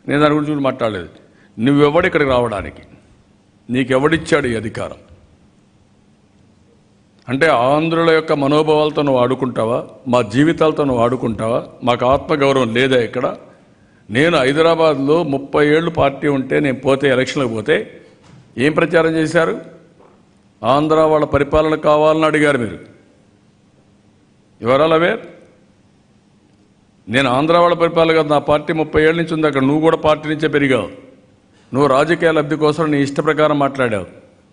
నేను దాని గురించి మాట్లాడలేదు. నువ్వెవడు ఇక్కడికి రావడానికి? నీకెవడిచ్చాడు ఈ అధికారం? అంటే ఆంధ్రుల యొక్క మనోభావాలతో నువ్వు ఆడుకుంటావా? మా జీవితాలతో నువ్వు ఆడుకుంటావా? మాకు ఆత్మగౌరవం లేదా ఇక్కడ? నేను హైదరాబాద్లో 30 ఏళ్ళు పార్టీ ఉంటే నేను పోతే ఎలక్షన్లకు పోతే ఏం ప్రచారం చేశారు? ఆంధ్ర వాళ్ళ పరిపాలన కావాలని అడిగారు మీరు. ఎవరాల అవేర్? నేను ఆంధ్ర వాళ్ళ పరిపాలన కాదు, నా పార్టీ 30 ఏళ్ళ నుంచి ఉంది అక్కడ. నువ్వు కూడా పార్టీ నుంచే పెరిగావు. నువ్వు రాజకీయ లబ్ధి కోసం నీ ఇష్ట ప్రకారం మాట్లాడావు.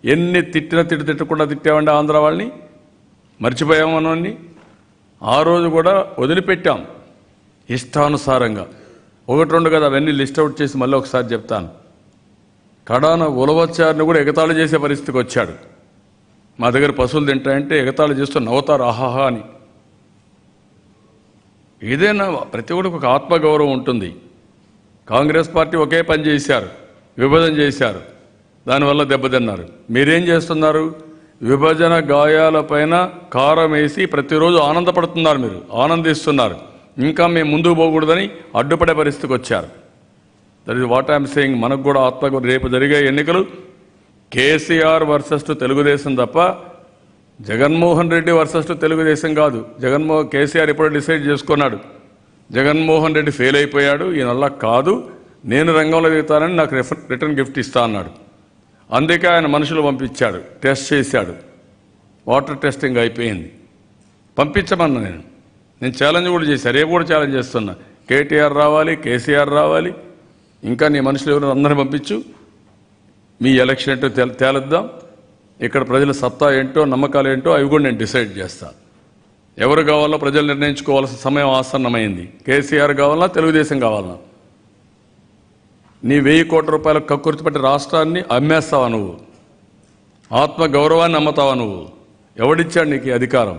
ఎన్ని తిట్టకుండా తిట్టావండి ఆంధ్ర వాళ్ళని? మర్చిపోయామని ఆ రోజు కూడా వదిలిపెట్టాం ఇష్టానుసారంగా. 1-2 కదా, అవన్నీ లిస్ట్ అవుట్ చేసి మళ్ళీ ఒకసారి చెప్తాను. కడాన ఉలవచ్చారిని కూడా ఎగతాళి చేసే పరిస్థితికి వచ్చాడు. మా దగ్గర పశువులు తింటాయంటే ఎగతాళి చేస్తూ నవ్వుతారు ఆహాహా అని. ఏదైనా ప్రతి ఒక్కరికి ఒక ఆత్మగౌరవం ఉంటుంది. కాంగ్రెస్ పార్టీ ఒకే పని చేశారు, విభజన చేశారు, దానివల్ల దెబ్బతిన్నారు. మీరేం చేస్తున్నారు? విభజన గాయాలపైన కారం వేసి ప్రతిరోజు ఆనందపడుతున్నారు, మీరు ఆనందిస్తున్నారు. ఇంకా మేము ముందుకు పోకూడదని అడ్డుపడే పరిస్థితికి వచ్చారు. That is what I'm saying. మనకు కూడా ఆత్మగౌరవం. రేపు జరిగే ఎన్నికలు కేసీఆర్ వర్సెస్ తెలుగుదేశం తప్ప జగన్మోహన్ రెడ్డి వర్సెస్ తెలుగుదేశం కాదు. కేసీఆర్ ఎప్పుడో డిసైడ్ చేసుకున్నాడు. జగన్మోహన్ రెడ్డి ఫెయిల్ అయిపోయాడు, ఈయనల్లా కాదు, నేను రంగంలో దిగుతానని నాకు రిటర్న్ గిఫ్ట్ ఇస్తా అన్నాడు. అందుకే ఆయన మనుషులు పంపించాడు, టెస్ట్ చేశాడు. వాటర్ టెస్టింగ్ అయిపోయింది. పంపించమన్నా నేను ఛాలెంజ్ కూడా చేశాను, రేపు కూడా ఛాలెంజ్ చేస్తున్నా. కేటీఆర్ రావాలి, కేసీఆర్ రావాలి, ఇంకా నీ మనుషులు ఎవరు అందరిని పంపించు. మీ ఎలక్షన్ ఏంటో తేలుద్దాం. ఇక్కడ ప్రజల సత్తా ఏంటో, నమ్మకాలు ఏంటో అవి కూడా నేను డిసైడ్ చేస్తాను. ఎవరు కావాలో ప్రజలు నిర్ణయించుకోవాల్సిన సమయం ఆసన్నమైంది. కేసీఆర్ కావాలన్నా, తెలుగుదేశం కావాలన్నా? నీ 1000 కోట్ల రూపాయల కక్కుర్తిపట్టి రాష్ట్రాన్ని అమ్మేస్తావా నువ్వు? ఆత్మగౌరవాన్ని అమ్మతావా నువ్వు? ఎవడిచ్చాడు నీకు ఈ అధికారం?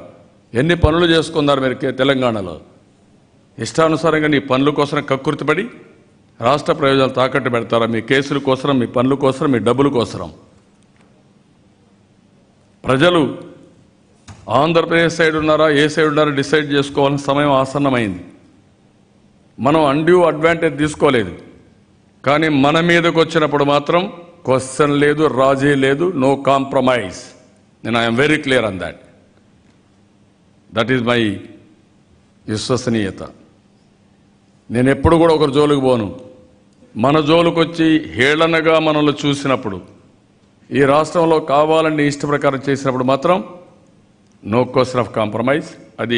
ఎన్ని పనులు చేసుకున్నారు మీరు తెలంగాణలో? ఇష్టానుసారంగా నీ పనుల కోసం కక్కుర్తిపడి రాష్ట్ర ప్రయోజనాలు తాకట్టు పెడతారా? మీ కేసుల కోసం, మీ పనుల కోసం, మీ డబ్బుల కోసం. ప్రజలు ఆంధ్రప్రదేశ్ సైడ్ ఉన్నారా, ఏ సైడ్ ఉన్నారా డిసైడ్ చేసుకోవాల్సిన సమయం ఆసన్నమైంది. మనం అన్డ్యూ అడ్వాంటేజ్ తీసుకోలేదు, కానీ మన మీదకి వచ్చినప్పుడు మాత్రం క్వశ్చన్ లేదు, రాజీ లేదు, నో కాంప్రమైజ్. నేను I'm very clear on that. That is my విశ్వసనీయత. నేను ఎప్పుడు కూడా ఒకరు జోలికి పోను. మన జోలికి వచ్చి హేళనగా మనల్ని చూసినప్పుడు, ఈ రాష్ట్రంలో కావాలని ఇష్ట ప్రకారం చేసినప్పుడు మాత్రం నో క్వశ్చన్ ఆఫ్ కాంప్రమైజ్. అది